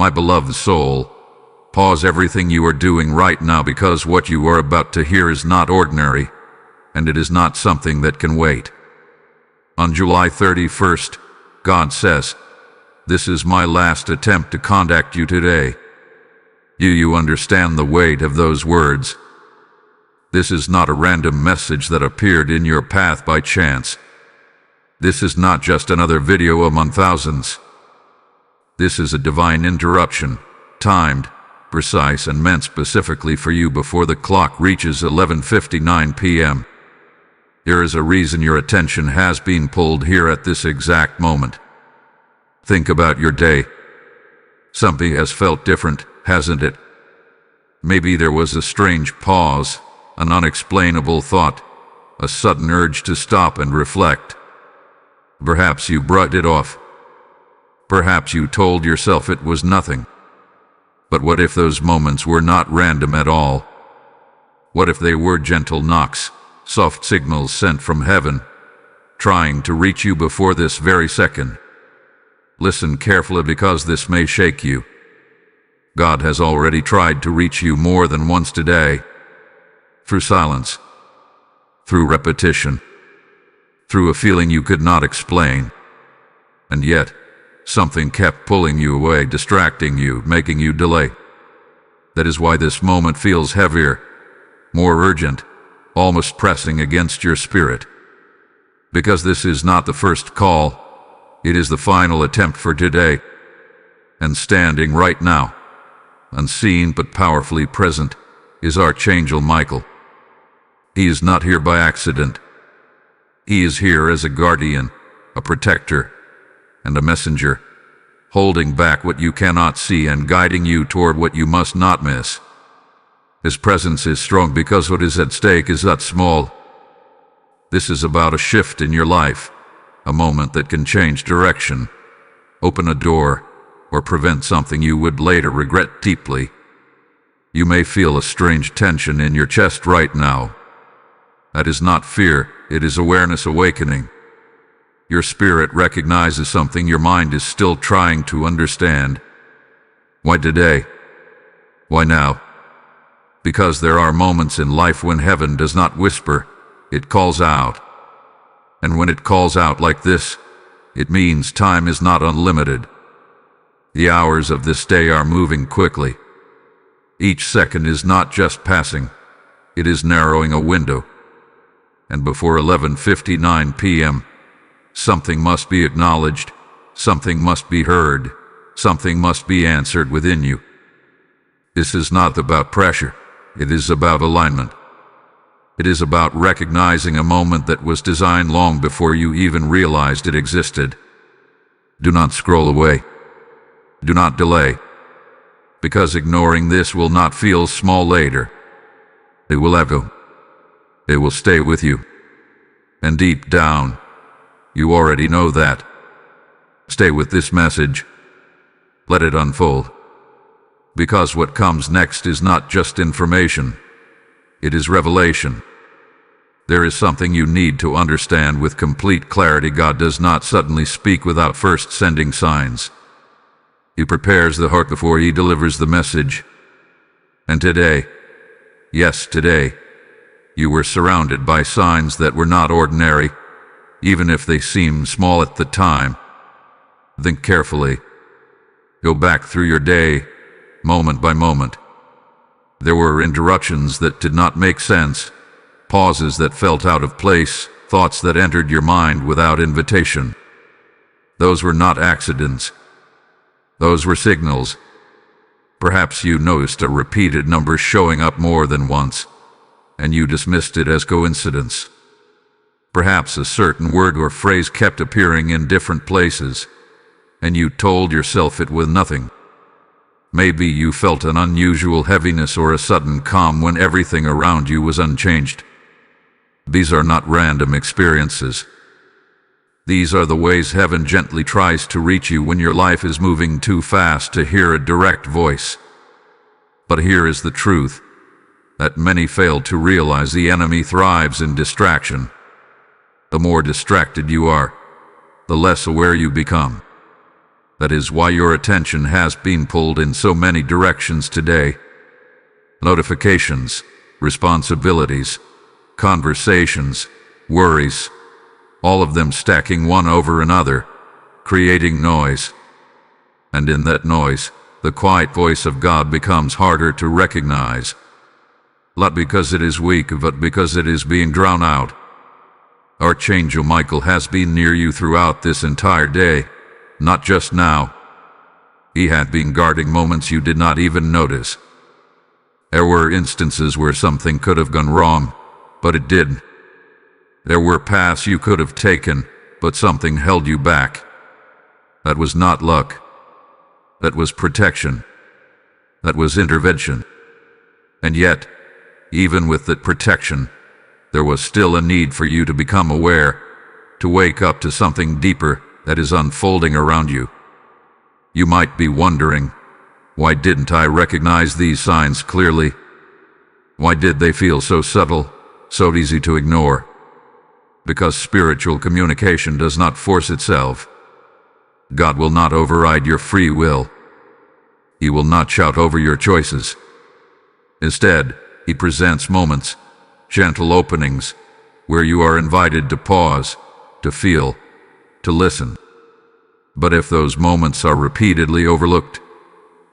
My beloved soul, pause everything you are doing right now, because what you are about to hear is not ordinary, and it is not something that can wait. On July 31st, God says, "This is my last attempt to contact you today." Do you understand the weight of those words? This is not a random message that appeared in your path by chance. This is not just another video among thousands. This is a divine interruption, timed, precise, and meant specifically for you before the clock reaches 11:59 p.m. There is a reason your attention has been pulled here at this exact moment. Think about your day. Something has felt different, hasn't it? Maybe there was a strange pause, an unexplainable thought, a sudden urge to stop and reflect. Perhaps you brushed it off. Perhaps you told yourself it was nothing. But what if those moments were not random at all? What if they were gentle knocks, soft signals sent from heaven, trying to reach you before this very second? Listen carefully, because this may shake you. God has already tried to reach you more than once today. Through silence, through repetition, through a feeling you could not explain. And yet, something kept pulling you away, distracting you, making you delay. That is why this moment feels heavier, more urgent, almost pressing against your spirit. Because this is not the first call, it is the final attempt for today. And standing right now, unseen but powerfully present, is Archangel Michael. He is not here by accident. He is here as a guardian, a protector, and a messenger, holding back what you cannot see and guiding you toward what you must not miss. His presence is strong because what is at stake is not small. This is about a shift in your life, a moment that can change direction, open a door, or prevent something you would later regret deeply. You may feel a strange tension in your chest right now. That is not fear, it is awareness awakening. Your spirit recognizes something your mind is still trying to understand. Why today? Why now? Because there are moments in life when heaven does not whisper, it calls out. And when it calls out like this, it means time is not unlimited. The hours of this day are moving quickly. Each second is not just passing, it is narrowing a window. And before 11:59 p.m., something must be acknowledged, something must be heard, something must be answered within you. This is not about pressure, it is about alignment. It is about recognizing a moment that was designed long before you even realized it existed. Do not scroll away. Do not delay. Because ignoring this will not feel small later. It will echo. It will stay with you. And deep down, you already know that. Stay with this message. Let it unfold. Because what comes next is not just information. It is revelation. There is something you need to understand with complete clarity. God does not suddenly speak without first sending signs. He prepares the heart before he delivers the message. And today, yes, today, you were surrounded by signs that were not ordinary, even if they seemed small at the time. Think carefully. Go back through your day, moment by moment. There were interruptions that did not make sense, pauses that felt out of place, thoughts that entered your mind without invitation. Those were not accidents. Those were signals. Perhaps you noticed a repeated number showing up more than once, and you dismissed it as coincidence. Perhaps a certain word or phrase kept appearing in different places, and you told yourself it was nothing. Maybe you felt an unusual heaviness or a sudden calm when everything around you was unchanged. These are not random experiences. These are the ways heaven gently tries to reach you when your life is moving too fast to hear a direct voice. But here is the truth, that many fail to realize the enemy thrives in distraction. The more distracted you are, the less aware you become. That is why your attention has been pulled in so many directions today. Notifications, responsibilities, conversations, worries, all of them stacking one over another, creating noise. And in that noise, the quiet voice of God becomes harder to recognize. Not because it is weak, but because it is being drowned out. Archangel Michael has been near you throughout this entire day, not just now. He had been guarding moments you did not even notice. There were instances where something could have gone wrong, but it didn't. There were paths you could have taken, but something held you back. That was not luck. That was protection. That was intervention. And yet, even with that protection, there was still a need for you to become aware, to wake up to something deeper that is unfolding around you. You might be wondering, why didn't I recognize these signs clearly? Why did they feel so subtle, so easy to ignore? Because spiritual communication does not force itself. God will not override your free will. He will not shout over your choices. Instead, He presents moments, gentle openings, where you are invited to pause, to feel, to listen. But if those moments are repeatedly overlooked,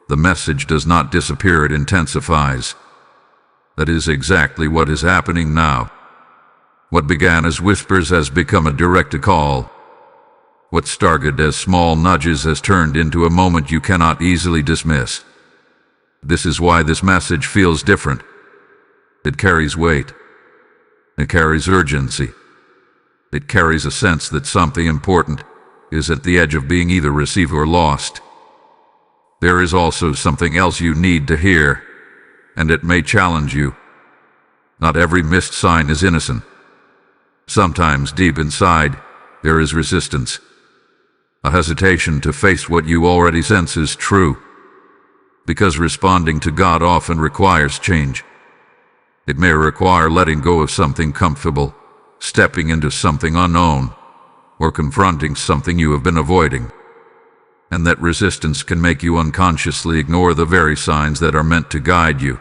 the message does not disappear, it intensifies. That is exactly what is happening now. What began as whispers has become a direct call. What started as small nudges has turned into a moment you cannot easily dismiss. This is why this message feels different. It carries weight. It carries urgency. It carries a sense that something important is at the edge of being either received or lost. There is also something else you need to hear, and it may challenge you. Not every missed sign is innocent. Sometimes deep inside, there is resistance. A hesitation to face what you already sense is true. Because responding to God often requires change. It may require letting go of something comfortable, stepping into something unknown, or confronting something you have been avoiding. And that resistance can make you unconsciously ignore the very signs that are meant to guide you.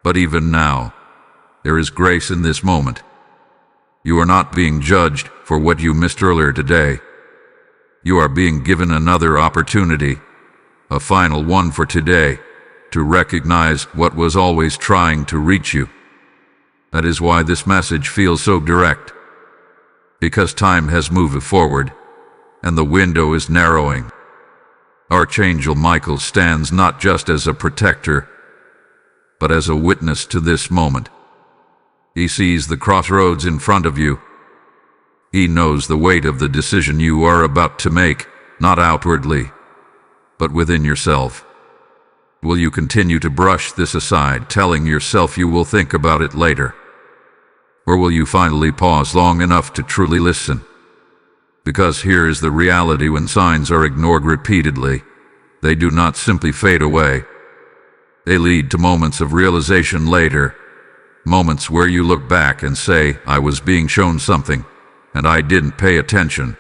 But even now, there is grace in this moment. You are not being judged for what you missed earlier today. You are being given another opportunity, a final one for today, to recognize what was always trying to reach you. That is why this message feels so direct. Because time has moved forward, and the window is narrowing. Archangel Michael stands not just as a protector, but as a witness to this moment. He sees the crossroads in front of you. He knows the weight of the decision you are about to make, not outwardly, but within yourself. Will you continue to brush this aside, telling yourself you will think about it later? Or will you finally pause long enough to truly listen? Because here is the reality: when signs are ignored repeatedly, they do not simply fade away. They lead to moments of realization later, moments where you look back and say, I was being shown something, and I didn't pay attention.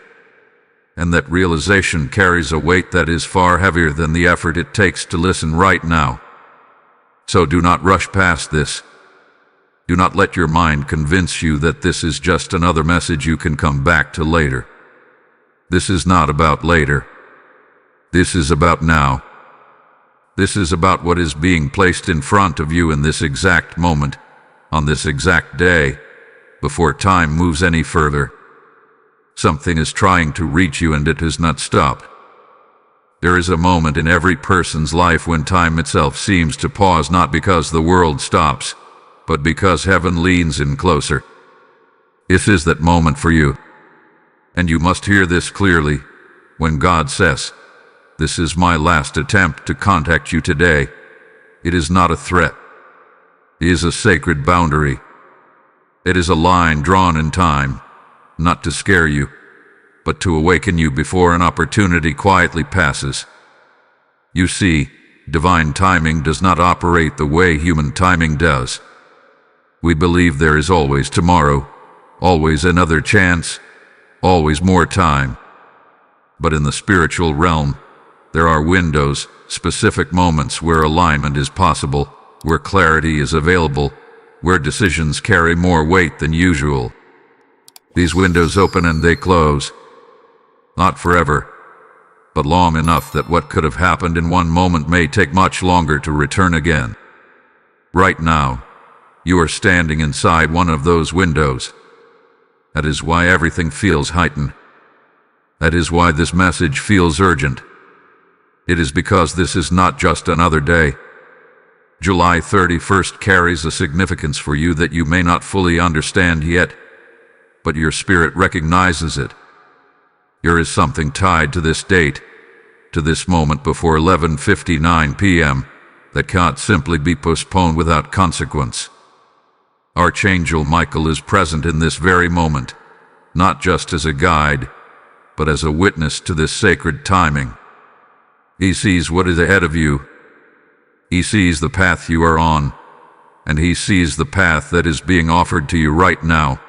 And that realization carries a weight that is far heavier than the effort it takes to listen right now. So do not rush past this. Do not let your mind convince you that this is just another message you can come back to later. This is not about later. This is about now. This is about what is being placed in front of you in this exact moment, on this exact day, before time moves any further. Something is trying to reach you, and it has not stopped. There is a moment in every person's life when time itself seems to pause, not because the world stops, but because heaven leans in closer. This is that moment for you. And you must hear this clearly. When God says, "This is my last attempt to contact you today," it is not a threat. It is a sacred boundary. It is a line drawn in time, not to scare you, but to awaken you before an opportunity quietly passes. You see, divine timing does not operate the way human timing does. We believe there is always tomorrow, always another chance, always more time. But in the spiritual realm, there are windows, specific moments where alignment is possible, where clarity is available, where decisions carry more weight than usual. These windows open and they close. Not forever, but long enough that what could have happened in one moment may take much longer to return again. Right now, you are standing inside one of those windows. That is why everything feels heightened. That is why this message feels urgent. It is because this is not just another day. July 31st carries a significance for you that you may not fully understand yet, but your spirit recognizes it. There is something tied to this date, to this moment before 11:59 p.m., that can't simply be postponed without consequence. Archangel Michael is present in this very moment, not just as a guide, but as a witness to this sacred timing. He sees what is ahead of you. He sees the path you are on, and he sees the path that is being offered to you right now.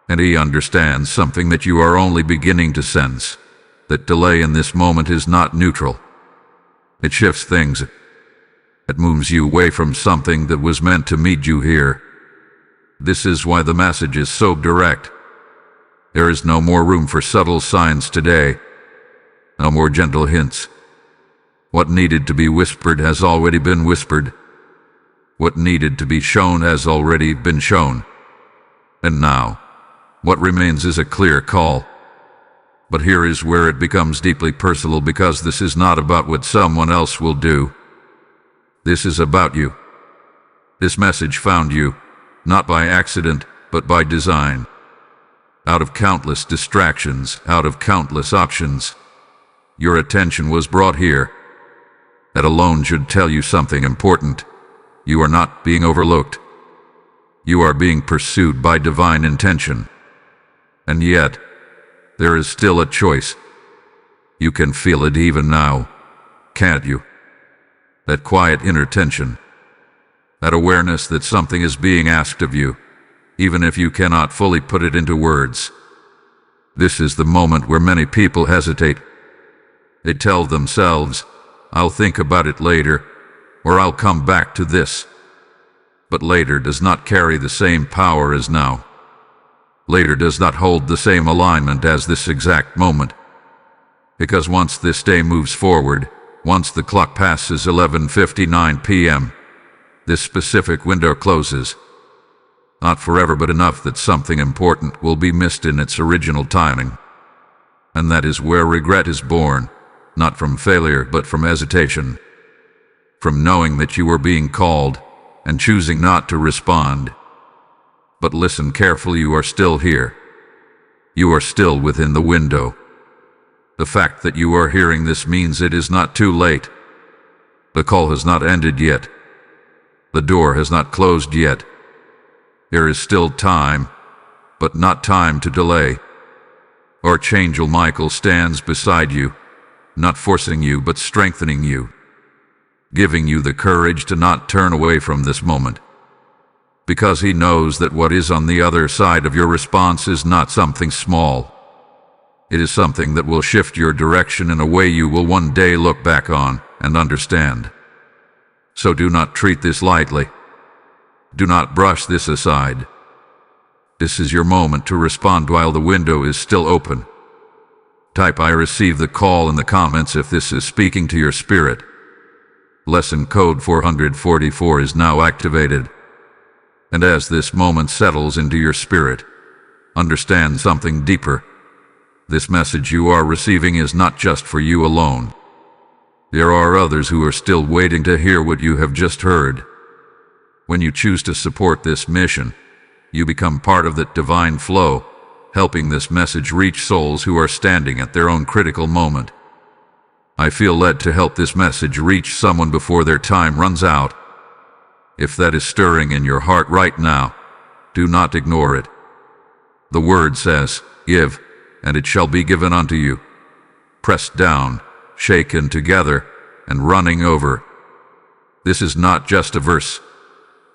And he understands something that you are only beginning to sense, that delay in this moment is not neutral. It shifts things. It moves you away from something that was meant to meet you here. This is why the message is so direct. There is no more room for subtle signs today, no more gentle hints. What needed to be whispered has already been whispered. What needed to be shown has already been shown. And now, what remains is a clear call. But here is where it becomes deeply personal, because this is not about what someone else will do. This is about you. This message found you, not by accident, but by design. Out of countless distractions, out of countless options, your attention was brought here. That alone should tell you something important. You are not being overlooked. You are being pursued by divine intention. And yet, there is still a choice. You can feel it even now, can't you? That quiet inner tension. That awareness that something is being asked of you, even if you cannot fully put it into words. This is the moment where many people hesitate. They tell themselves, "I'll think about it later," or "I'll come back to this." But later does not carry the same power as now. Later does not hold the same alignment as this exact moment. Because once this day moves forward, once the clock passes 11:59 p.m., this specific window closes. Not forever, but enough that something important will be missed in its original timing. And that is where regret is born, not from failure, but from hesitation. From knowing that you were being called and choosing not to respond. But listen carefully, you are still here. You are still within the window. The fact that you are hearing this means it is not too late. The call has not ended yet. The door has not closed yet. There is still time, but not time to delay. Archangel Michael stands beside you, not forcing you but strengthening you, giving you the courage to not turn away from this moment. Because he knows that what is on the other side of your response is not something small. It is something that will shift your direction in a way you will one day look back on and understand. So do not treat this lightly. Do not brush this aside. This is your moment to respond while the window is still open. Type "I receive the call" in the comments if this is speaking to your spirit. Lesson code 444 is now activated. And as this moment settles into your spirit, understand something deeper. This message you are receiving is not just for you alone. There are others who are still waiting to hear what you have just heard. When you choose to support this mission, you become part of that divine flow, helping this message reach souls who are standing at their own critical moment. I feel led to help this message reach someone before their time runs out. If that is stirring in your heart right now, do not ignore it. The word says, "Give, and it shall be given unto you. Pressed down, shaken together, and running over." This is not just a verse.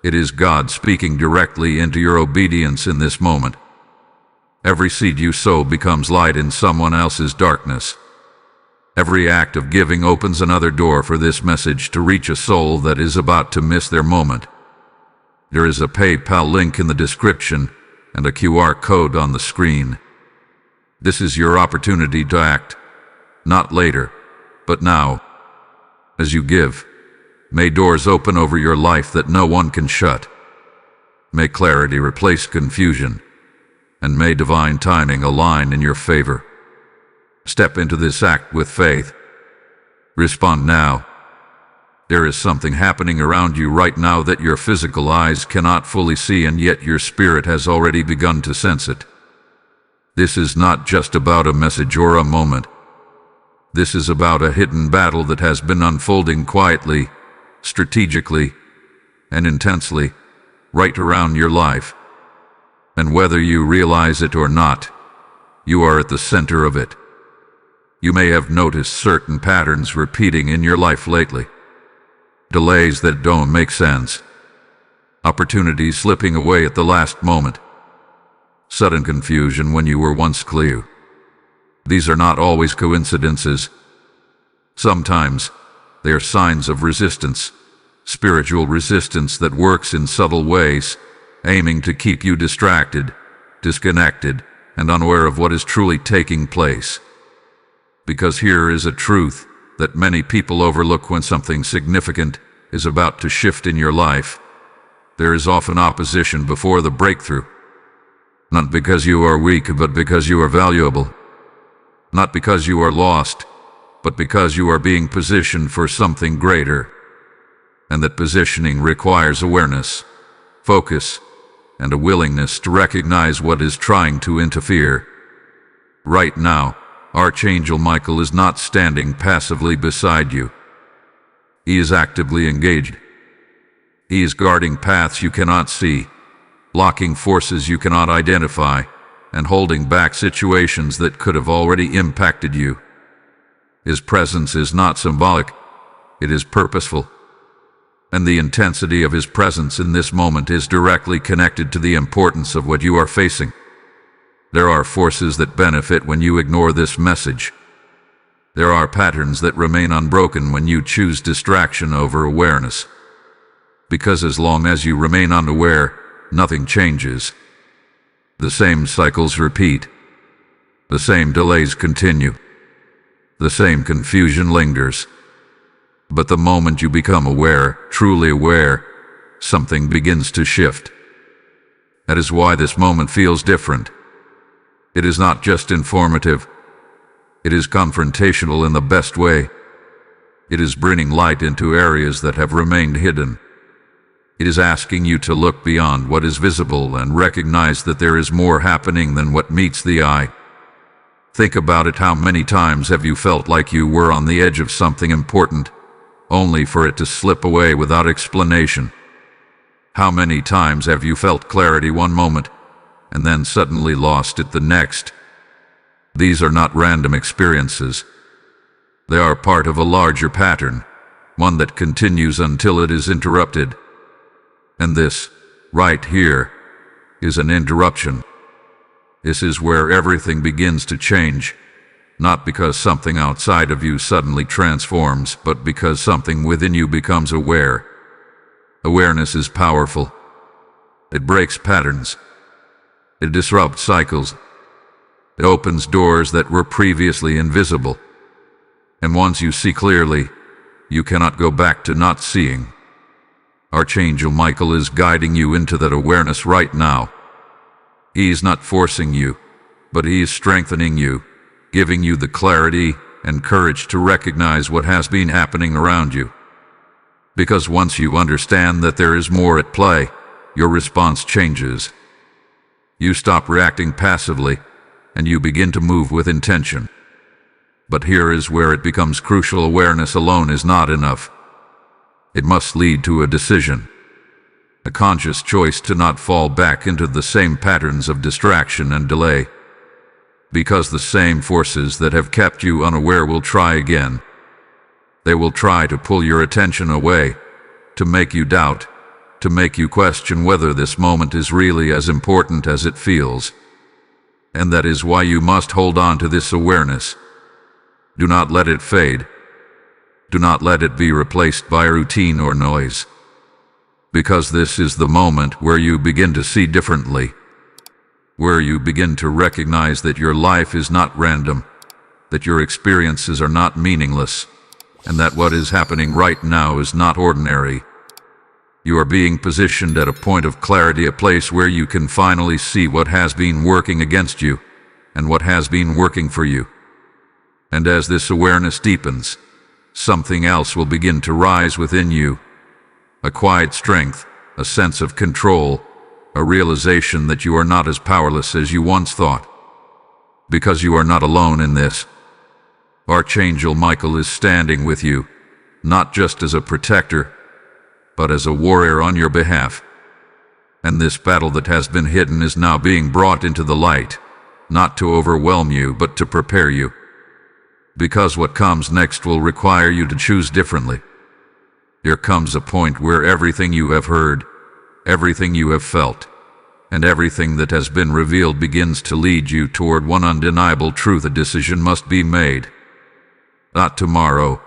It is God speaking directly into your obedience in this moment. Every seed you sow becomes light in someone else's darkness. Every act of giving opens another door for this message to reach a soul that is about to miss their moment. There is a PayPal link in the description and a QR code on the screen. This is your opportunity to act, not later, but now. As you give, may doors open over your life that no one can shut. May clarity replace confusion, and may divine timing align in your favor. Step into this act with faith. Respond now. There is something happening around you right now that your physical eyes cannot fully see, and yet your spirit has already begun to sense it. This is not just about a message or a moment. This is about a hidden battle that has been unfolding quietly, strategically, and intensely, right around your life. And whether you realize it or not, you are at the center of it. You may have noticed certain patterns repeating in your life lately. Delays that don't make sense. Opportunities slipping away at the last moment. Sudden confusion when you were once clear. These are not always coincidences. Sometimes they are signs of resistance, spiritual resistance that works in subtle ways, aiming to keep you distracted, disconnected, and unaware of what is truly taking place. Because here is a truth that many people overlook: when something significant is about to shift in your life, there is often opposition before the breakthrough. Not because you are weak, but because you are valuable. Not because you are lost, but because you are being positioned for something greater. And that positioning requires awareness, focus, and a willingness to recognize what is trying to interfere. Right now, Archangel Michael is not standing passively beside you. He is actively engaged. He is guarding paths you cannot see, blocking forces you cannot identify, and holding back situations that could have already impacted you. His presence is not symbolic, it is purposeful. And the intensity of his presence in this moment is directly connected to the importance of what you are facing. There are forces that benefit when you ignore this message. There are patterns that remain unbroken when you choose distraction over awareness. Because as long as you remain unaware, nothing changes. The same cycles repeat. The same delays continue. The same confusion lingers. But the moment you become aware, truly aware, something begins to shift. That is why this moment feels different. It is not just informative. It is confrontational in the best way. It is bringing light into areas that have remained hidden. It is asking you to look beyond what is visible and recognize that there is more happening than what meets the eye. Think about it. How many times have you felt like you were on the edge of something important, only for it to slip away without explanation? How many times have you felt clarity one moment, and then suddenly lost it the next? These are not random experiences. They are part of a larger pattern, one that continues until it is interrupted. And this, right here, is an interruption. This is where everything begins to change, not because something outside of you suddenly transforms, but because something within you becomes aware. Awareness is powerful. It breaks patterns. It disrupts cycles. It opens doors that were previously invisible. And once you see clearly, you cannot go back to not seeing. Archangel Michael is guiding you into that awareness right now. He is not forcing you, but he is strengthening you, giving you the clarity and courage to recognize what has been happening around you. Because once you understand that there is more at play, your response changes. You stop reacting passively, and you begin to move with intention. But here is where it becomes crucial. Awareness alone is not enough. It must lead to a decision, a conscious choice to not fall back into the same patterns of distraction and delay. Because the same forces that have kept you unaware will try again. They will try to pull your attention away, to make you doubt, to make you question whether this moment is really as important as it feels. And that is why you must hold on to this awareness. Do not let it fade. Do not let it be replaced by routine or noise. Because this is the moment where you begin to see differently, where you begin to recognize that your life is not random, that your experiences are not meaningless, and that what is happening right now is not ordinary. You are being positioned at a point of clarity, a place where you can finally see what has been working against you and what has been working for you. And as this awareness deepens, something else will begin to rise within you. A quiet strength, a sense of control, a realization that you are not as powerless as you once thought. Because you are not alone in this. Archangel Michael is standing with you, not just as a protector, but as a warrior on your behalf. And this battle that has been hidden is now being brought into the light, not to overwhelm you, but to prepare you. Because what comes next will require you to choose differently. There comes a point where everything you have heard, everything you have felt, and everything that has been revealed begins to lead you toward one undeniable truth. A decision must be made. Not tomorrow,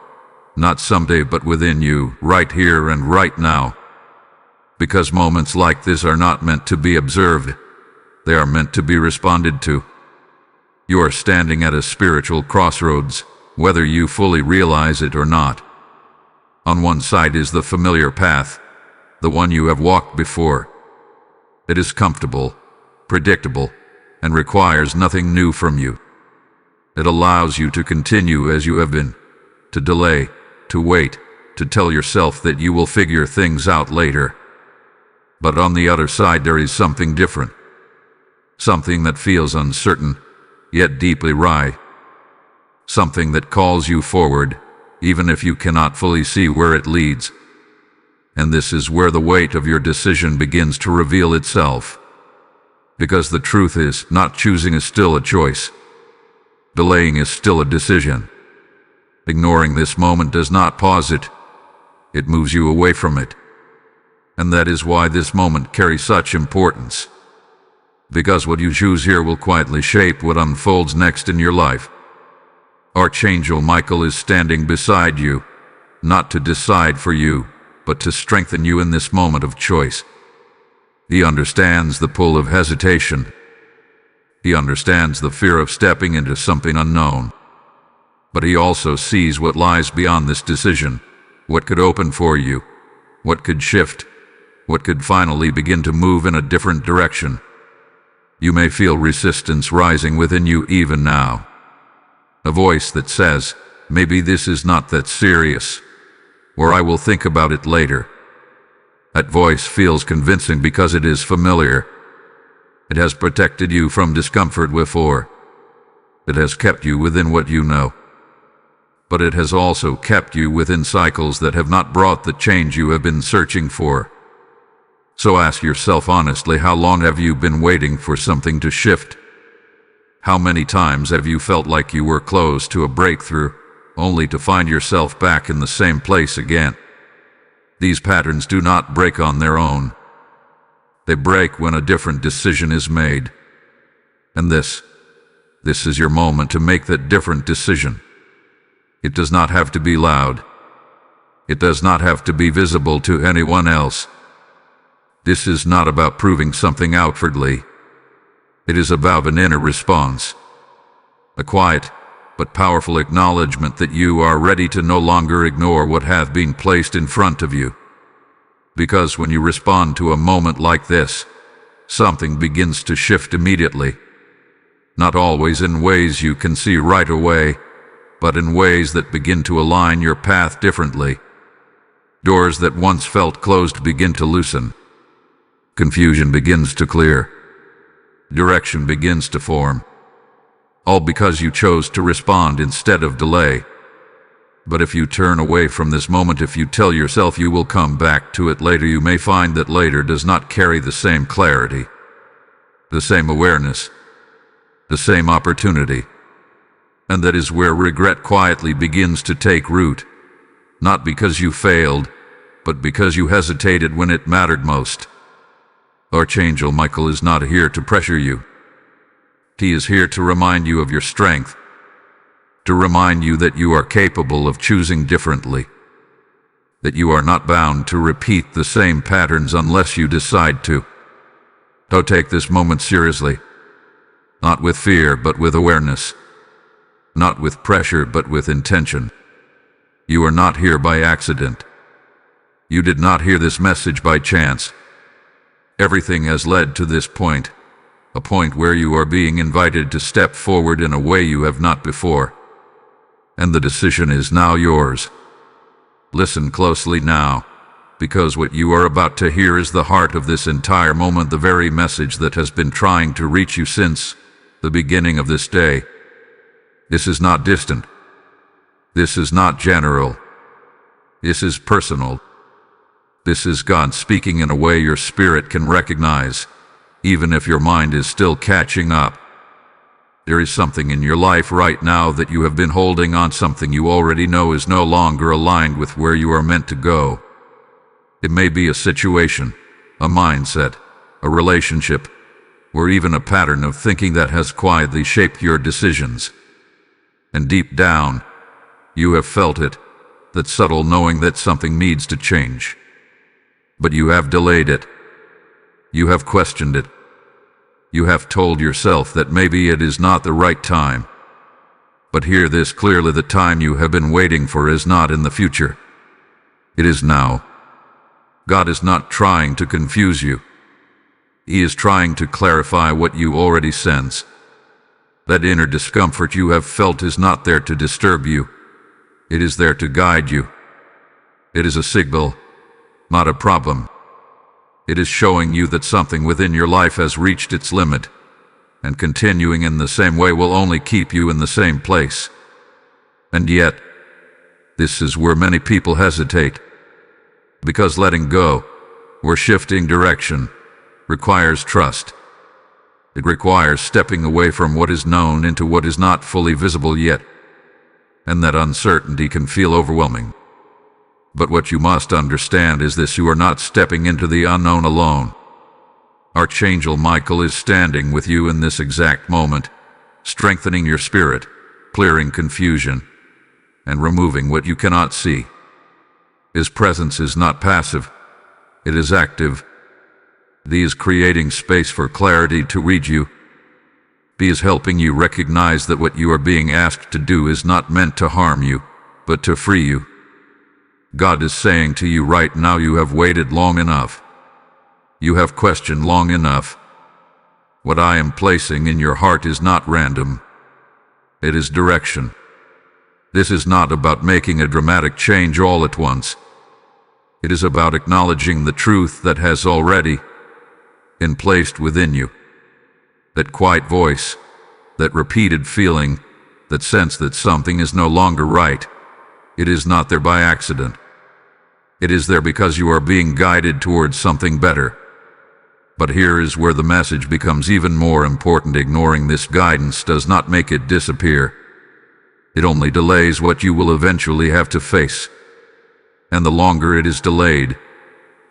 not someday, but within you, right here and right now. Because moments like this are not meant to be observed, they are meant to be responded to. You are standing at a spiritual crossroads, whether you fully realize it or not. On one side is the familiar path, the one you have walked before. It is comfortable, predictable, and requires nothing new from you. It allows you to continue as you have been, to delay, to wait, to tell yourself that you will figure things out later. But on the other side there is something different. Something that feels uncertain, yet deeply right. Something that calls you forward, even if you cannot fully see where it leads. And this is where the weight of your decision begins to reveal itself. Because the truth is, not choosing is still a choice. Delaying is still a decision. Ignoring this moment does not pause it. It moves you away from it. And that is why this moment carries such importance. Because what you choose here will quietly shape what unfolds next in your life. Archangel Michael is standing beside you, not to decide for you, but to strengthen you in this moment of choice. He understands the pull of hesitation. He understands the fear of stepping into something unknown. But he also sees what lies beyond this decision, what could open for you, what could shift, what could finally begin to move in a different direction. You may feel resistance rising within you even now. A voice that says, maybe this is not that serious, or I will think about it later. That voice feels convincing because it is familiar. It has protected you from discomfort before. It has kept you within what you know. But it has also kept you within cycles that have not brought the change you have been searching for. So ask yourself honestly, how long have you been waiting for something to shift? How many times have you felt like you were close to a breakthrough, only to find yourself back in the same place again? These patterns do not break on their own. They break when a different decision is made. And this is your moment to make that different decision. It does not have to be loud. It does not have to be visible to anyone else. This is not about proving something outwardly. It is about an inner response. A quiet but powerful acknowledgement that you are ready to no longer ignore what hath been placed in front of you. Because when you respond to a moment like this, something begins to shift immediately. Not always in ways you can see right away, but in ways that begin to align your path differently. Doors that once felt closed begin to loosen. Confusion begins to clear. Direction begins to form. All because you chose to respond instead of delay. But if you turn away from this moment, if you tell yourself you will come back to it later, you may find that later does not carry the same clarity, the same awareness, the same opportunity. And that is where regret quietly begins to take root, not because you failed, but because you hesitated when it mattered most. Archangel Michael is not here to pressure you. He is here to remind you of your strength, to remind you that you are capable of choosing differently, that you are not bound to repeat the same patterns unless you decide to. So take this moment seriously, not with fear but with awareness, not with pressure but with intention. You are not here by accident. You did not hear this message by chance. Everything has led to this point, a point where you are being invited to step forward in a way you have not before. And the decision is now yours. Listen closely now, because what you are about to hear is the heart of this entire moment, the very message that has been trying to reach you since the beginning of this day. This is not distant. This is not general. This is personal. This is God speaking in a way your spirit can recognize, even if your mind is still catching up. There is something in your life right now that you have been holding on, something you already know is no longer aligned with where you are meant to go. It may be a situation, a mindset, a relationship, or even a pattern of thinking that has quietly shaped your decisions. And deep down, you have felt it, that subtle knowing that something needs to change. But you have delayed it. You have questioned it. You have told yourself that maybe it is not the right time. But hear this clearly: the time you have been waiting for is not in the future. It is now. God is not trying to confuse you. He is trying to clarify what you already sense. That inner discomfort you have felt is not there to disturb you. It is there to guide you. It is a signal, not a problem. It is showing you that something within your life has reached its limit, and continuing in the same way will only keep you in the same place. And yet, this is where many people hesitate, because letting go, or shifting direction, requires trust. It requires stepping away from what is known into what is not fully visible yet, and that uncertainty can feel overwhelming. But what you must understand is this: you are not stepping into the unknown alone. Archangel Michael is standing with you in this exact moment, strengthening your spirit, clearing confusion, and removing what you cannot see. His presence is not passive, it is active. He is creating space for clarity to read you. He is helping you recognize that what you are being asked to do is not meant to harm you, but to free you. God is saying to you right now: you have waited long enough. You have questioned long enough. What I am placing in your heart is not random. It is direction. This is not about making a dramatic change all at once. It is about acknowledging the truth that has already been placed within you. That quiet voice, that repeated feeling, that sense that something is no longer right. It is not there by accident. It is there because you are being guided towards something better. But here is where the message becomes even more important. Ignoring this guidance does not make it disappear. It only delays what you will eventually have to face. And the longer it is delayed,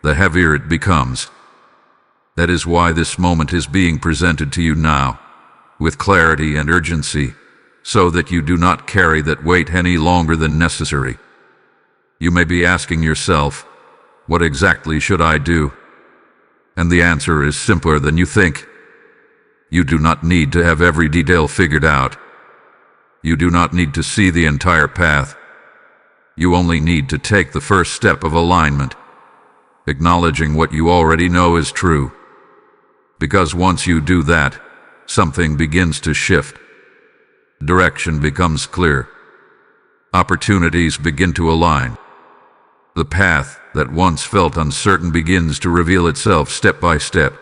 the heavier it becomes. That is why this moment is being presented to you now, with clarity and urgency, so that you do not carry that weight any longer than necessary. You may be asking yourself, what exactly should I do? And the answer is simpler than you think. You do not need to have every detail figured out. You do not need to see the entire path. You only need to take the first step of alignment, acknowledging what you already know is true. Because once you do that, something begins to shift. Direction becomes clear. Opportunities begin to align. The path that once felt uncertain begins to reveal itself step by step.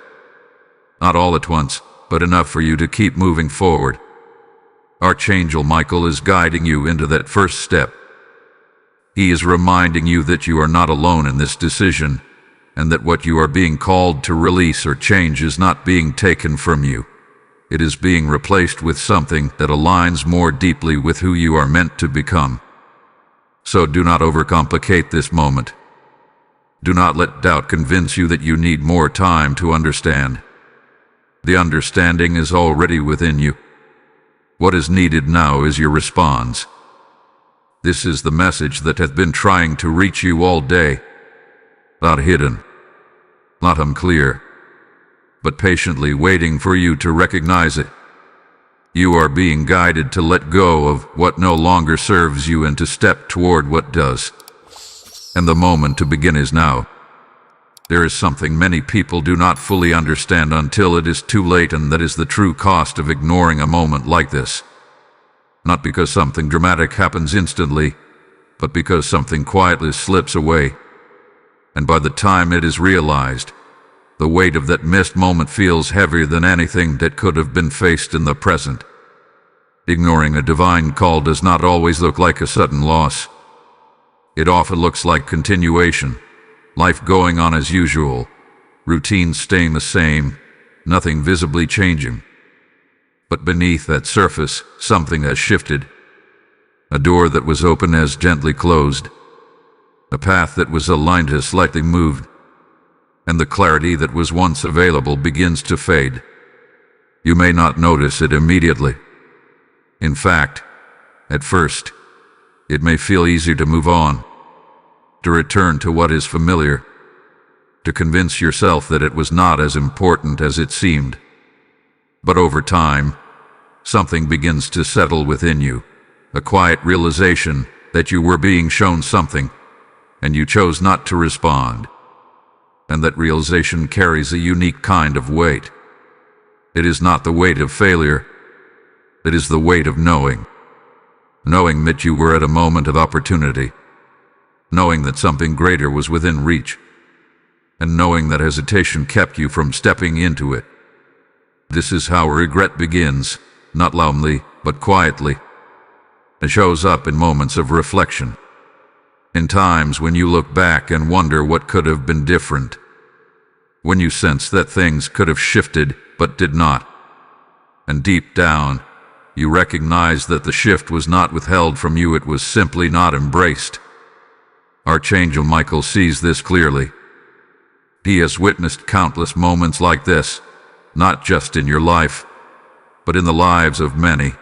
Not all at once, but enough for you to keep moving forward. Archangel Michael is guiding you into that first step. He is reminding you that you are not alone in this decision, and that what you are being called to release or change is not being taken from you. It is being replaced with something that aligns more deeply with who you are meant to become. So do not overcomplicate this moment. Do not let doubt convince you that you need more time to understand. The understanding is already within you. What is needed now is your response. This is the message that hath been trying to reach you all day. Not hidden, not unclear, but patiently waiting for you to recognize it. You are being guided to let go of what no longer serves you and to step toward what does. And the moment to begin is now. There is something many people do not fully understand until it is too late, and that is the true cost of ignoring a moment like this. Not because something dramatic happens instantly, but because something quietly slips away. And by the time it is realized, the weight of that missed moment feels heavier than anything that could have been faced in the present. Ignoring a divine call does not always look like a sudden loss. It often looks like continuation, life going on as usual, routines staying the same, nothing visibly changing. But beneath that surface, something has shifted. A door that was open has gently closed. A path that was aligned has slightly moved. And the clarity that was once available begins to fade. You may not notice it immediately. In fact, at first, it may feel easier to move on, to return to what is familiar, to convince yourself that it was not as important as it seemed. But over time, something begins to settle within you, a quiet realization that you were being shown something, and you chose not to respond. And that realization carries a unique kind of weight. It is not the weight of failure. It is the weight of knowing. Knowing that you were at a moment of opportunity. Knowing that something greater was within reach. And knowing that hesitation kept you from stepping into it. This is how regret begins, not loudly, but quietly. It shows up in moments of reflection. In times when you look back and wonder what could have been different. When you sense that things could have shifted but did not. And deep down, you recognize that the shift was not withheld from you, it was simply not embraced. Archangel Michael sees this clearly. He has witnessed countless moments like this, not just in your life, but in the lives of many.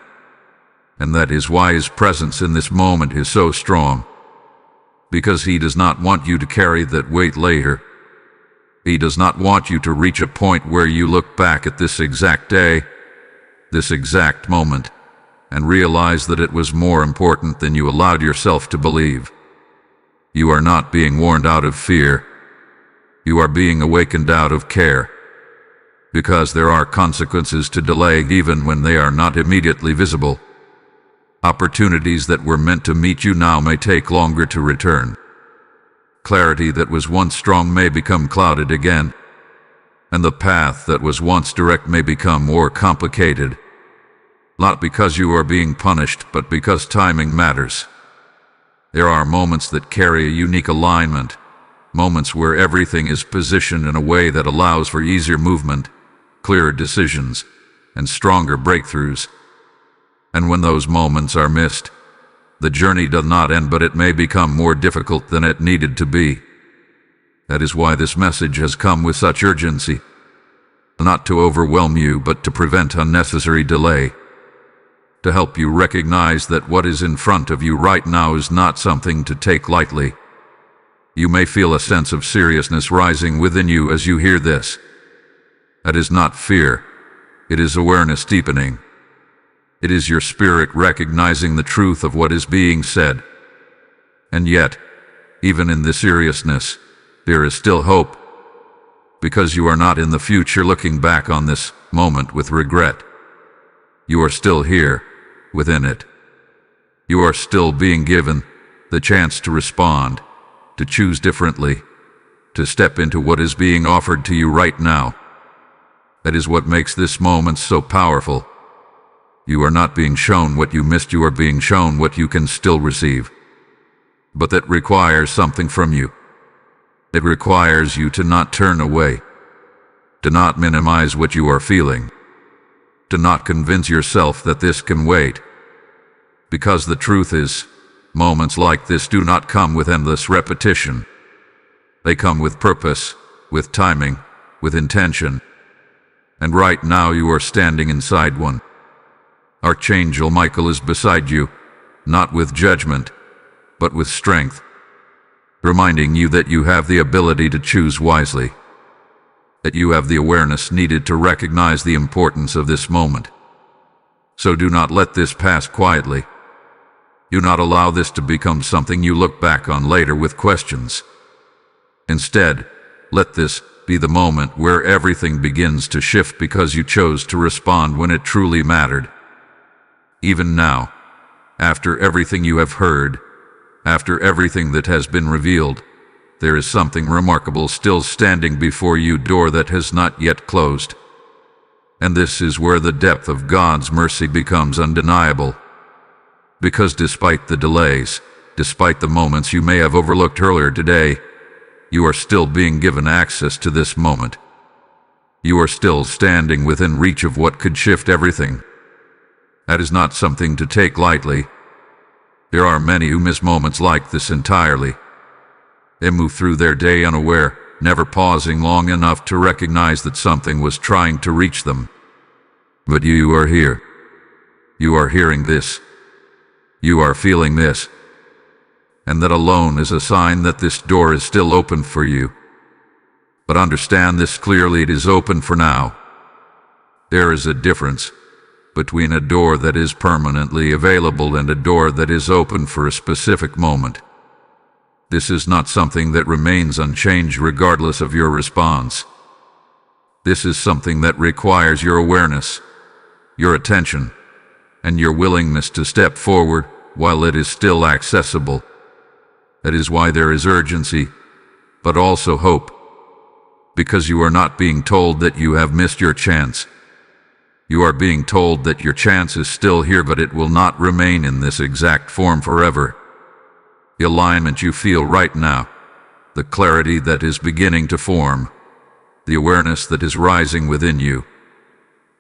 And that is why his presence in this moment is so strong. Because he does not want you to carry that weight later. He does not want you to reach a point where you look back at this exact day, this exact moment, and realize that it was more important than you allowed yourself to believe. You are not being warned out of fear. You are being awakened out of care. Because there are consequences to delay even when they are not immediately visible. Opportunities that were meant to meet you now may take longer to return. Clarity that was once strong may become clouded again. And the path that was once direct may become more complicated. Not because you are being punished, but because timing matters. There are moments that carry a unique alignment. Moments where everything is positioned in a way that allows for easier movement, clearer decisions, and stronger breakthroughs. And when those moments are missed, the journey does not end, but it may become more difficult than it needed to be. That is why this message has come with such urgency. Not to overwhelm you, but to prevent unnecessary delay. To help you recognize that what is in front of you right now is not something to take lightly. You may feel a sense of seriousness rising within you as you hear this. That is not fear. It is awareness deepening. It is your spirit recognizing the truth of what is being said. And yet, even in the seriousness, there is still hope. Because you are not in the future looking back on this moment with regret. You are still here, within it. You are still being given the chance to respond, to choose differently, to step into what is being offered to you right now. That is what makes this moment so powerful. You are not being shown what you missed, you are being shown what you can still receive. But that requires something from you. It requires you to not turn away, to not minimize what you are feeling, to not convince yourself that this can wait. Because the truth is, moments like this do not come with endless repetition. They come with purpose, with timing, with intention. And right now you are standing inside one. Archangel Michael is beside you, not with judgment, but with strength, reminding you that you have the ability to choose wisely, that you have the awareness needed to recognize the importance of this moment. So do not let this pass quietly. Do not allow this to become something you look back on later with questions. Instead, let this be the moment where everything begins to shift because you chose to respond when it truly mattered. Even now, after everything you have heard, after everything that has been revealed, there is something remarkable still standing before you, door that has not yet closed. And this is where the depth of God's mercy becomes undeniable. Because despite the delays, despite the moments you may have overlooked earlier today, you are still being given access to this moment. You are still standing within reach of what could shift everything. That is not something to take lightly. There are many who miss moments like this entirely. They move through their day unaware, never pausing long enough to recognize that something was trying to reach them. But you are here. You are hearing this. You are feeling this. And that alone is a sign that this door is still open for you. But understand this clearly, it is open for now. There is a difference between a door that is permanently available and a door that is open for a specific moment. This is not something that remains unchanged regardless of your response. This is something that requires your awareness, your attention, and your willingness to step forward while it is still accessible. That is why there is urgency, but also hope. Because you are not being told that you have missed your chance. You are being told that your chance is still here, but it will not remain in this exact form forever. The alignment you feel right now, the clarity that is beginning to form, the awareness that is rising within you,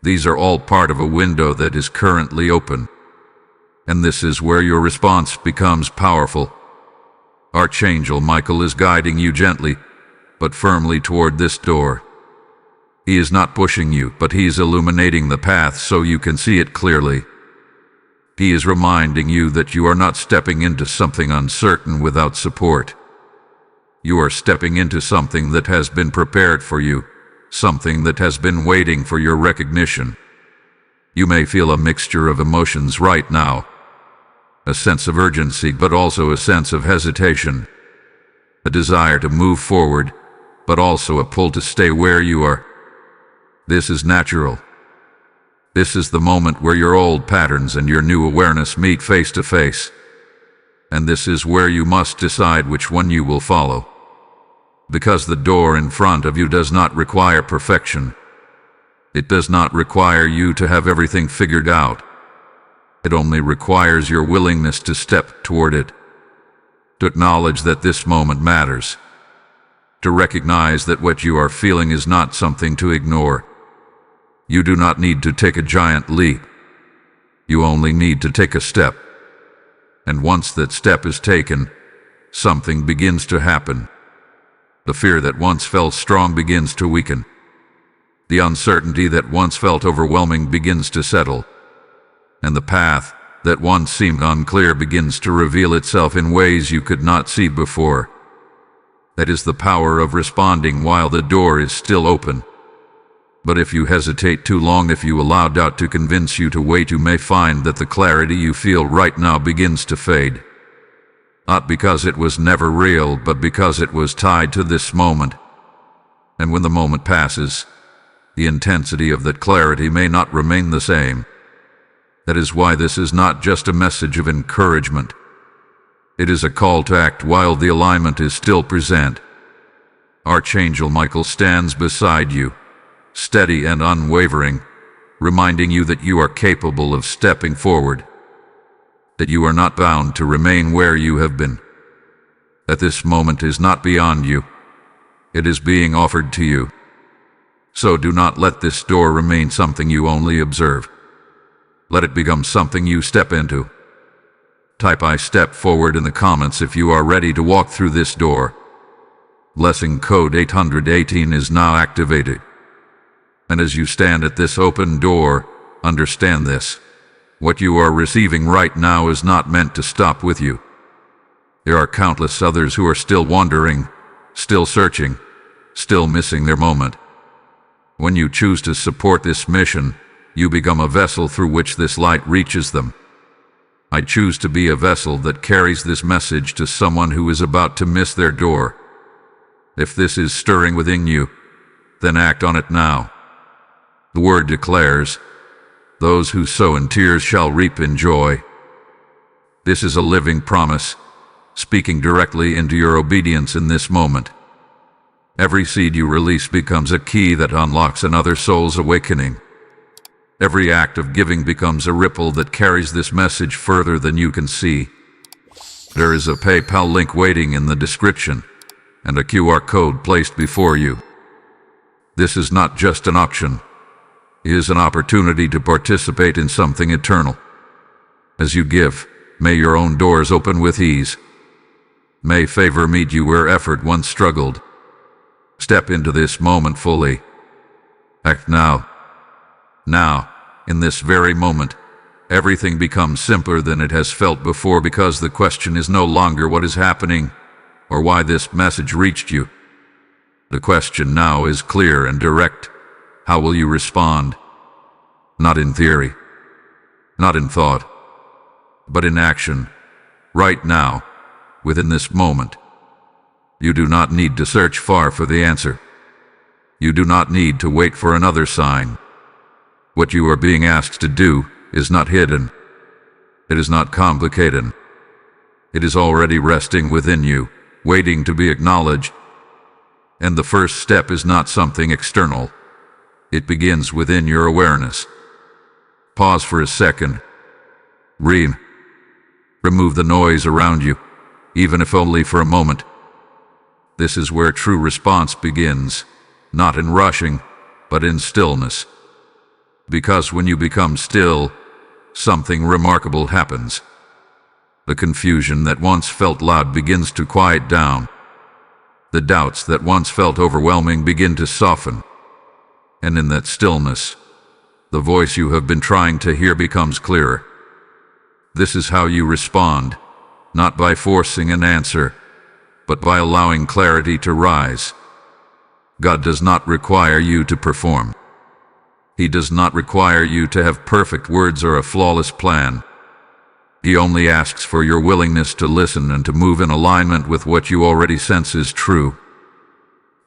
these are all part of a window that is currently open. And this is where your response becomes powerful. Archangel Michael is guiding you gently, but firmly toward this door. He is not pushing you, but he is illuminating the path so you can see it clearly. He is reminding you that you are not stepping into something uncertain without support. You are stepping into something that has been prepared for you, something that has been waiting for your recognition. You may feel a mixture of emotions right now. A sense of urgency, but also a sense of hesitation. A desire to move forward, but also a pull to stay where you are. This is natural. This is the moment where your old patterns and your new awareness meet face to face. And this is where you must decide which one you will follow. Because the door in front of you does not require perfection. It does not require you to have everything figured out. It only requires your willingness to step toward it. To acknowledge that this moment matters. To recognize that what you are feeling is not something to ignore. You do not need to take a giant leap. You only need to take a step. And once that step is taken, something begins to happen. The fear that once felt strong begins to weaken. The uncertainty that once felt overwhelming begins to settle. And the path that once seemed unclear begins to reveal itself in ways you could not see before. That is the power of responding while the door is still open. But if you hesitate too long, if you allow doubt to convince you to wait, you may find that the clarity you feel right now begins to fade. Not because it was never real, but because it was tied to this moment. And when the moment passes, the intensity of that clarity may not remain the same. That is why this is not just a message of encouragement. It is a call to act while the alignment is still present. Archangel Michael stands beside you, steady and unwavering, reminding you that you are capable of stepping forward, that you are not bound to remain where you have been, that this moment is not beyond you, it is being offered to you. So do not let this door remain something you only observe. Let it become something you step into. Type "I step forward" in the comments if you are ready to walk through this door. Blessing code 818 is now activated. And as you stand at this open door, understand this. What you are receiving right now is not meant to stop with you. There are countless others who are still wandering, still searching, still missing their moment. When you choose to support this mission, you become a vessel through which this light reaches them. I choose to be a vessel that carries this message to someone who is about to miss their door. If this is stirring within you, then act on it now. The word declares, "Those who sow in tears shall reap in joy." This is a living promise, speaking directly into your obedience in this moment. Every seed you release becomes a key that unlocks another soul's awakening. Every act of giving becomes a ripple that carries this message further than you can see. There is a PayPal link waiting in the description, and a QR code placed before you. This is not just an option. It is an opportunity to participate in something eternal. As you give, may your own doors open with ease. May favor meet you where effort once struggled. Step into this moment fully. Act now. Now, in this very moment, everything becomes simpler than it has felt before, because the question is no longer what is happening or why this message reached you. The question now is clear and direct. How will you respond? Not in theory, not in thought, but in action, right now, within this moment. You do not need to search far for the answer. You do not need to wait for another sign. What you are being asked to do is not hidden. It is not complicated. It is already resting within you, waiting to be acknowledged. And the first step is not something external. It begins within your awareness. Pause for a second. Remove the noise around you, even if only for a moment. This is where true response begins, not in rushing, but in stillness. Because when you become still, something remarkable happens. The confusion that once felt loud begins to quiet down. The doubts that once felt overwhelming begin to soften. And in that stillness, the voice you have been trying to hear becomes clearer. This is how you respond, not by forcing an answer, but by allowing clarity to rise. God does not require you to perform. He does not require you to have perfect words or a flawless plan. He only asks for your willingness to listen and to move in alignment with what you already sense is true.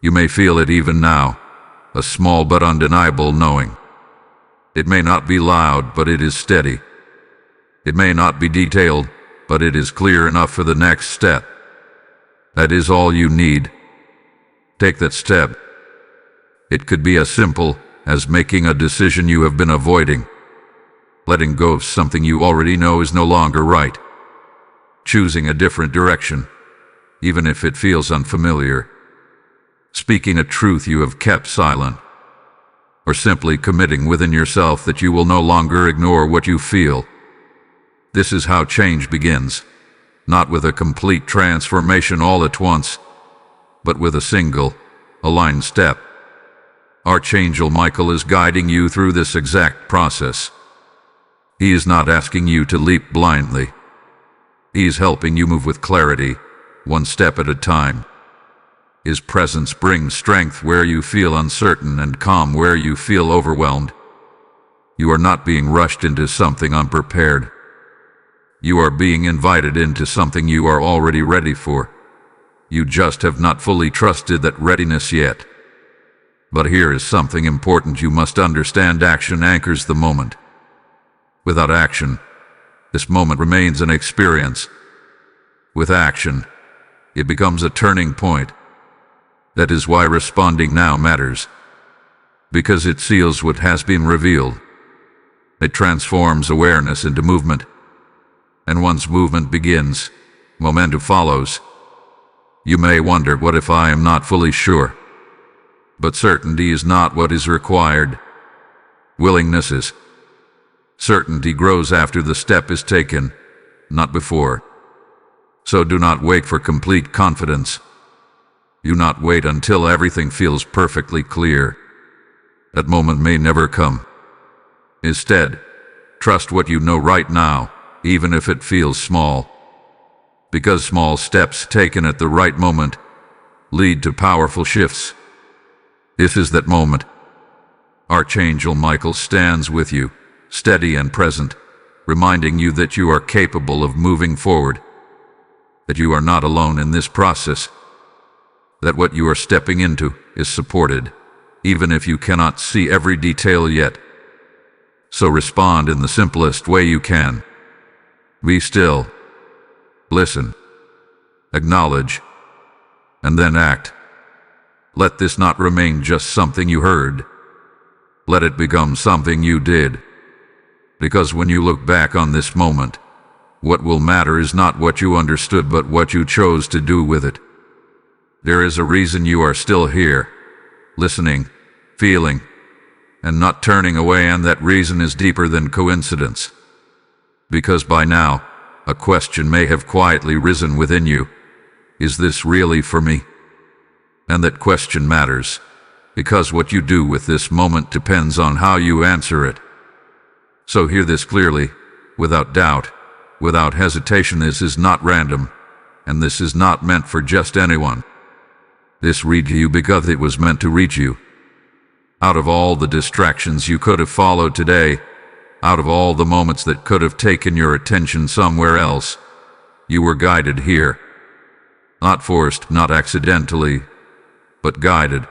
You may feel it even now, a small but undeniable knowing. It may not be loud, but it is steady. It may not be detailed, but it is clear enough for the next step. That is all you need. Take that step. It could be as simple as making a decision you have been avoiding. Letting go of something you already know is no longer right. Choosing a different direction, even if it feels unfamiliar. Speaking a truth you have kept silent. Or simply committing within yourself that you will no longer ignore what you feel. This is how change begins, not with a complete transformation all at once, but with a single, aligned step. Archangel Michael is guiding you through this exact process. He is not asking you to leap blindly. He is helping you move with clarity, one step at a time. His presence brings strength where you feel uncertain and calm where you feel overwhelmed. You are not being rushed into something unprepared. You are being invited into something you are already ready for. You just have not fully trusted that readiness yet. But here is something important you must understand. Action anchors the moment. Without action, this moment remains an experience. With action, it becomes a turning point. That is why responding now matters. Because it seals what has been revealed. It transforms awareness into movement. And once movement begins, momentum follows. You may wonder, what if I am not fully sure? But certainty is not what is required. Willingness is. Certainty grows after the step is taken, not before. So do not wait for complete confidence. Do not wait until everything feels perfectly clear. That moment may never come. Instead, trust what you know right now, even if it feels small. Because small steps taken at the right moment lead to powerful shifts. This is that moment. Archangel Michael stands with you, steady and present, reminding you that you are capable of moving forward, that you are not alone in this process, that what you are stepping into is supported, even if you cannot see every detail yet. So respond in the simplest way you can. Be still, listen, acknowledge, and then act. Let this not remain just something you heard. Let it become something you did. Because when you look back on this moment, what will matter is not what you understood, but what you chose to do with it. There is a reason you are still here, listening, feeling, and not turning away, and that reason is deeper than coincidence. Because by now, a question may have quietly risen within you. Is this really for me? And that question matters, because what you do with this moment depends on how you answer it. So hear this clearly, without doubt, without hesitation. This is not random, and this is not meant for just anyone. This read to you because it was meant to reach you. Out of all the distractions you could have followed today, out of all the moments that could have taken your attention somewhere else, you were guided here. Not forced, not accidentally, but guided.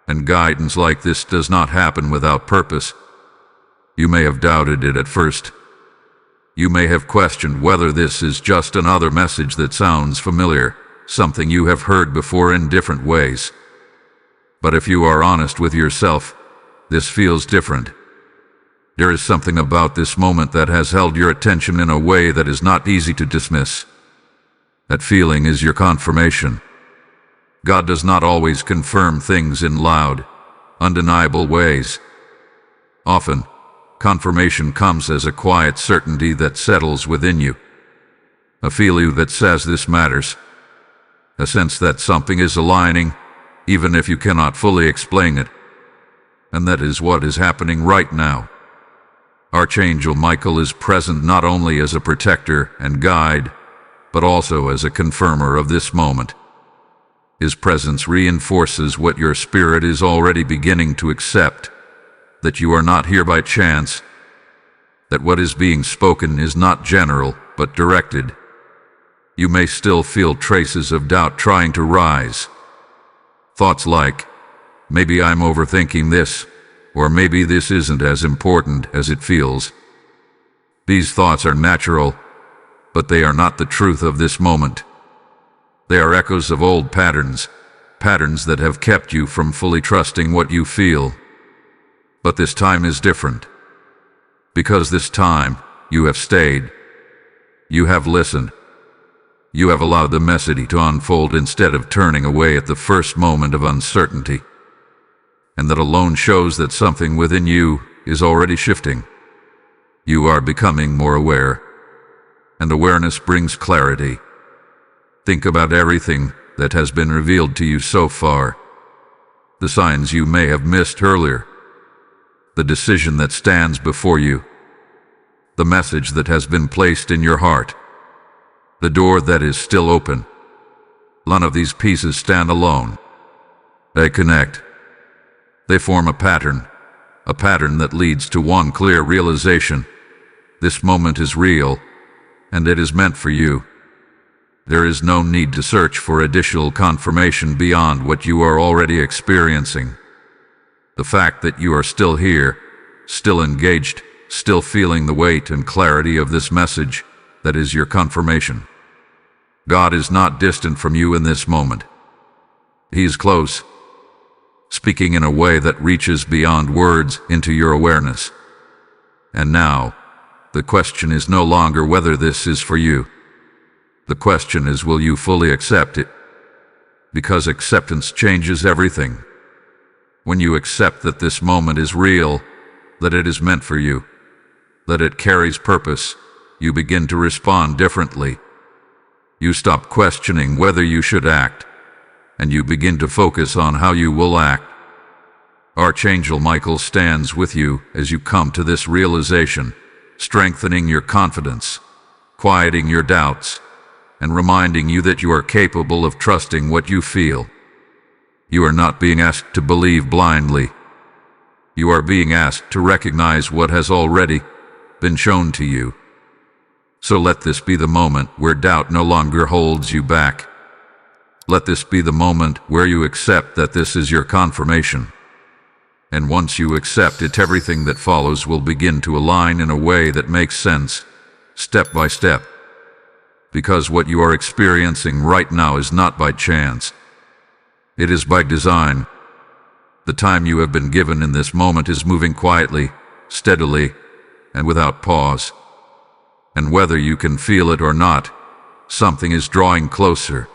And guidance like this does not happen without purpose. You may have doubted it at first. You may have questioned whether this is just another message that sounds familiar, something you have heard before in different ways. But if you are honest with yourself, this feels different. There is something about this moment that has held your attention in a way that is not easy to dismiss. That feeling is your confirmation. God does not always confirm things in loud, undeniable ways. Often, confirmation comes as a quiet certainty that settles within you. A feeling that says this matters. A sense that something is aligning, even if you cannot fully explain it. And that is what is happening right now. Archangel Michael is present not only as a protector and guide, but also as a confirmer of this moment. His presence reinforces what your spirit is already beginning to accept, that you are not here by chance, that what is being spoken is not general, but directed. You may still feel traces of doubt trying to rise. Thoughts like, maybe I'm overthinking this, or maybe this isn't as important as it feels. These thoughts are natural, but they are not the truth of this moment. They are echoes of old patterns that have kept you from fully trusting what you feel. But this time is different. Because this time, you have stayed. You have listened. You have allowed the message to unfold instead of turning away at the first moment of uncertainty. And that alone shows that something within you is already shifting. You are becoming more aware. And awareness brings clarity. Think about everything that has been revealed to you so far. The signs you may have missed earlier. The decision that stands before you. The message that has been placed in your heart. The door that is still open. None of these pieces stand alone. They connect. They form a pattern that leads to one clear realization. This moment is real, and it is meant for you. There is no need to search for additional confirmation beyond what you are already experiencing. The fact that you are still here, still engaged, still feeling the weight and clarity of this message, that is your confirmation. God is not distant from you in this moment. He is close, speaking in a way that reaches beyond words into your awareness. And now, the question is no longer whether this is for you. The question is, will you fully accept it? Because acceptance changes everything. When you accept that this moment is real, that it is meant for you, that it carries purpose, you begin to respond differently. You stop questioning whether you should act, and you begin to focus on how you will act. Archangel Michael stands with you as you come to this realization, strengthening your confidence, quieting your doubts, and reminding you that you are capable of trusting what you feel. You are not being asked to believe blindly. You are being asked to recognize what has already been shown to you. So let this be the moment where doubt no longer holds you back. Let this be the moment where you accept that this is your confirmation. And once you accept it, everything that follows will begin to align in a way that makes sense, step by step. Because what you are experiencing right now is not by chance. It is by design. The time you have been given in this moment is moving quietly, steadily, and without pause. And whether you can feel it or not, something is drawing closer,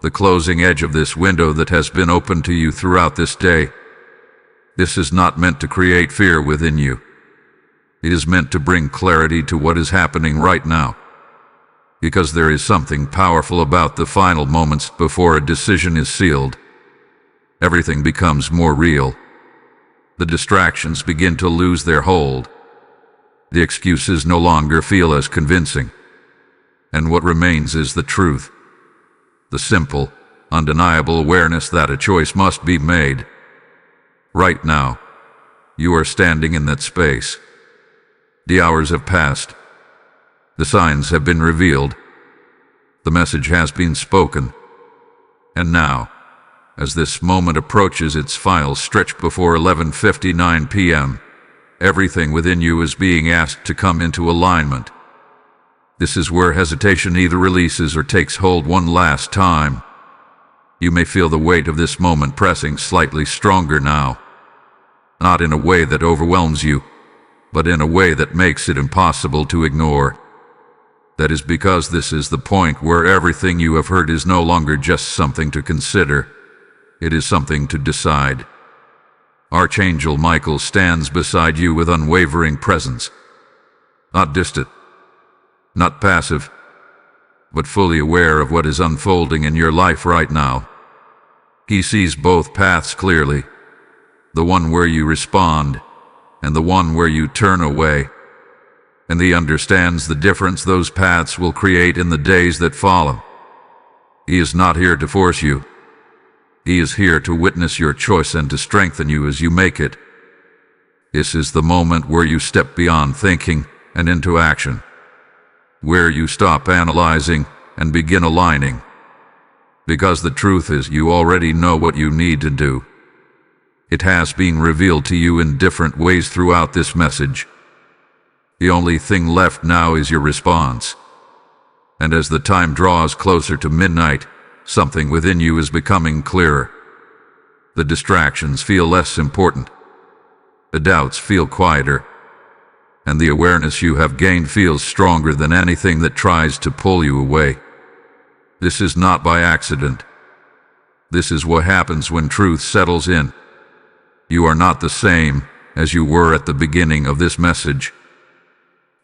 the closing edge of this window that has been open to you throughout this day. This is not meant to create fear within you. It is meant to bring clarity to what is happening right now. Because there is something powerful about the final moments before a decision is sealed. Everything becomes more real. The distractions begin to lose their hold. The excuses no longer feel as convincing. And what remains is the truth. The simple, undeniable awareness that a choice must be made. Right now, you are standing in that space. The hours have passed. The signs have been revealed. The message has been spoken. And now, as this moment approaches its final stretch before 11:59 p.m., everything within you is being asked to come into alignment. This is where hesitation either releases or takes hold one last time. You may feel the weight of this moment pressing slightly stronger now. Not in a way that overwhelms you, but in a way that makes it impossible to ignore. That is because this is the point where everything you have heard is no longer just something to consider. It is something to decide. Archangel Michael stands beside you with unwavering presence. Not distant, not passive, but fully aware of what is unfolding in your life right now. He sees both paths clearly, the one where you respond and the one where you turn away. And he understands the difference those paths will create in the days that follow. He is not here to force you. He is here to witness your choice and to strengthen you as you make it. This is the moment where you step beyond thinking and into action, where you stop analyzing and begin aligning. Because the truth is, you already know what you need to do. It has been revealed to you in different ways throughout this message. The only thing left now is your response. And as the time draws closer to midnight, something within you is becoming clearer. The distractions feel less important. The doubts feel quieter. And the awareness you have gained feels stronger than anything that tries to pull you away. This is not by accident. This is what happens when truth settles in. You are not the same as you were at the beginning of this message.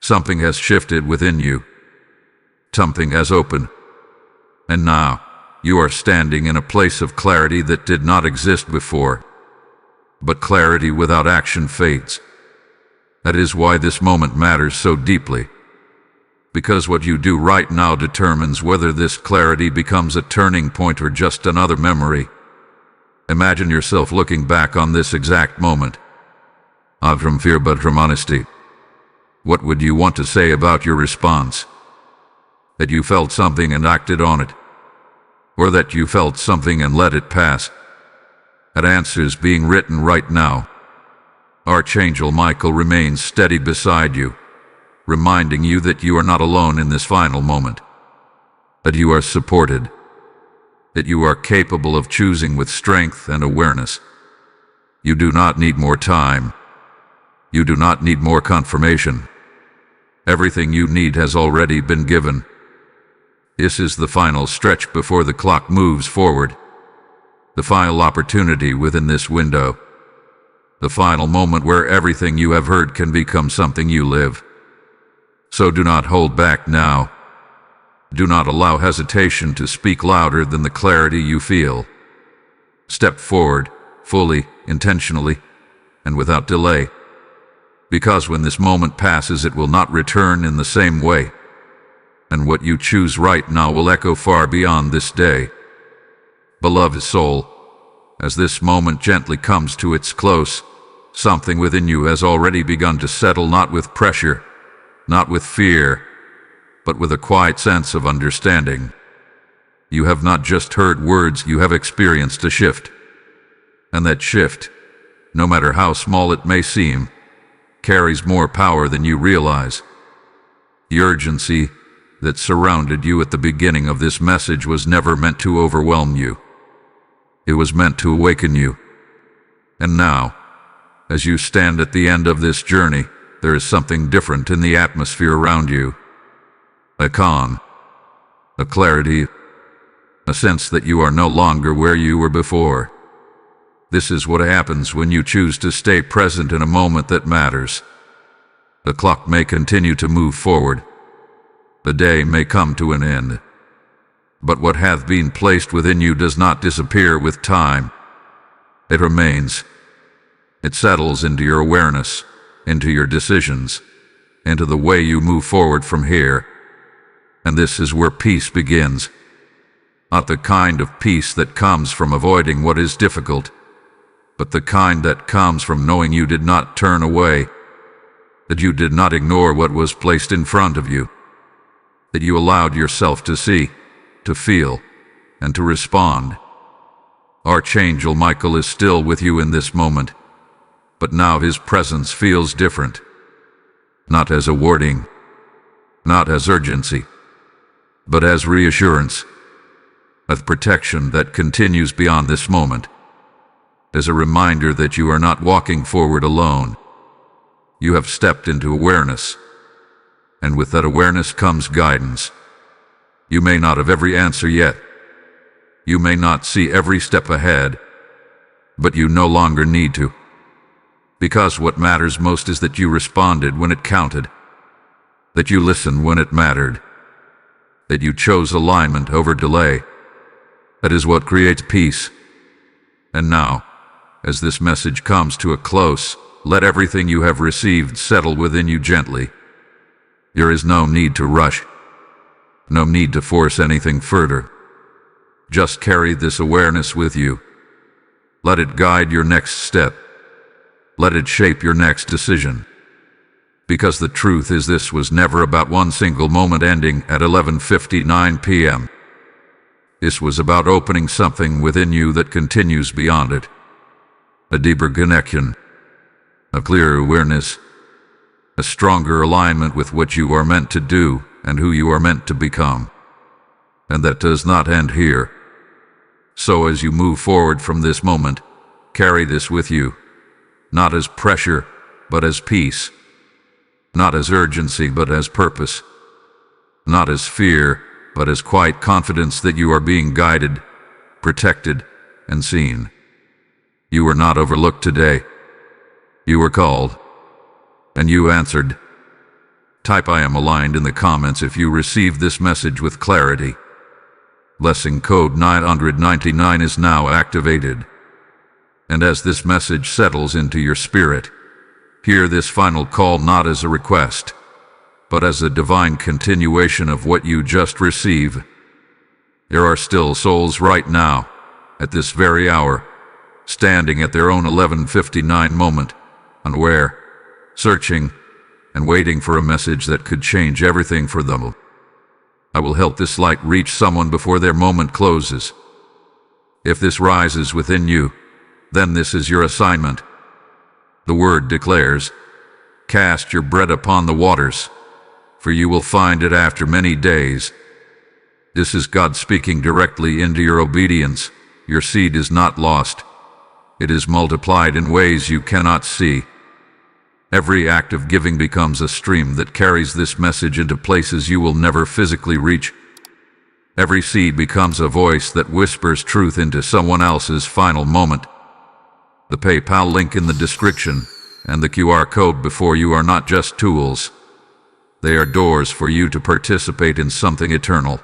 Something has shifted within you. Something has opened. And now, you are standing in a place of clarity that did not exist before. But clarity without action fades. That is why this moment matters so deeply. Because what you do right now determines whether this clarity becomes a turning point or just another memory. Imagine yourself looking back on this exact moment. Not from fear but from honesty. What would you want to say about your response? That you felt something and acted on it? Or that you felt something and let it pass? That answer is being written right now. Archangel Michael remains steady beside you, reminding you that you are not alone in this final moment. That you are supported. That you are capable of choosing with strength and awareness. You do not need more time. You do not need more confirmation. Everything you need has already been given. This is the final stretch before the clock moves forward. The final opportunity within this window. The final moment where everything you have heard can become something you live. So do not hold back now. Do not allow hesitation to speak louder than the clarity you feel. Step forward, fully, intentionally, and without delay. Because when this moment passes, it will not return in the same way. And what you choose right now will echo far beyond this day. Beloved soul, as this moment gently comes to its close, something within you has already begun to settle, not with pressure, not with fear, but with a quiet sense of understanding. You have not just heard words, you have experienced a shift. And that shift, no matter how small it may seem, carries more power than you realize. The urgency that surrounded you at the beginning of this message was never meant to overwhelm you. It was meant to awaken you. And now, as you stand at the end of this journey, there is something different in the atmosphere around you. A calm, a clarity, a sense that you are no longer where you were before. This is what happens when you choose to stay present in a moment that matters. The clock may continue to move forward. The day may come to an end. But what hath been placed within you does not disappear with time. It remains. It settles into your awareness, into your decisions, into the way you move forward from here. And this is where peace begins. Not the kind of peace that comes from avoiding what is difficult, but the kind that comes from knowing you did not turn away, that you did not ignore what was placed in front of you, that you allowed yourself to see, to feel, and to respond. Archangel Michael is still with you in this moment, but now his presence feels different. Not as a warning, not as urgency, but as reassurance, as protection that continues beyond this moment, as a reminder that you are not walking forward alone. You have stepped into awareness, and with that awareness comes guidance. You may not have every answer yet. You may not see every step ahead, but you no longer need to. Because what matters most is that you responded when it counted, that you listened when it mattered, that you chose alignment over delay. That is what creates peace. And now, as this message comes to a close, let everything you have received settle within you gently. There is no need to rush, no need to force anything further. Just carry this awareness with you. Let it guide your next step. Let it shape your next decision. Because the truth is, this was never about one single moment ending at 11:59 p.m. This was about opening something within you that continues beyond it. A deeper connection, a clearer awareness, a stronger alignment with what you are meant to do and who you are meant to become. And that does not end here. So as you move forward from this moment, carry this with you, not as pressure, but as peace, not as urgency, but as purpose, not as fear, but as quiet confidence that you are being guided, protected, and seen. You were not overlooked today. You were called, and you answered. Type "I am aligned" in the comments if you received this message with clarity. Blessing code 999 is now activated. And as this message settles into your spirit, hear this final call not as a request, but as a divine continuation of what you just received. There are still souls right now, at this very hour, standing at their own 11:59 moment, unaware, searching, and waiting for a message that could change everything for them. I will help this light reach someone before their moment closes. If this rises within you, then this is your assignment. The word declares, "Cast your bread upon the waters, for you will find it after many days." This is God speaking directly into your obedience. Your seed is not lost. It is multiplied in ways you cannot see. Every act of giving becomes a stream that carries this message into places you will never physically reach. Every seed becomes a voice that whispers truth into someone else's final moment. The PayPal link in the description and the QR code before you are not just tools. They are doors for you to participate in something eternal.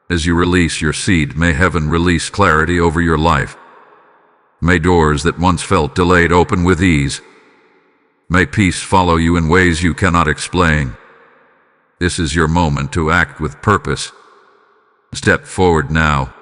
As you release your seed, may heaven release clarity over your life. May doors that once felt delayed open with ease. May peace follow you in ways you cannot explain. This is your moment to act with purpose. Step forward now.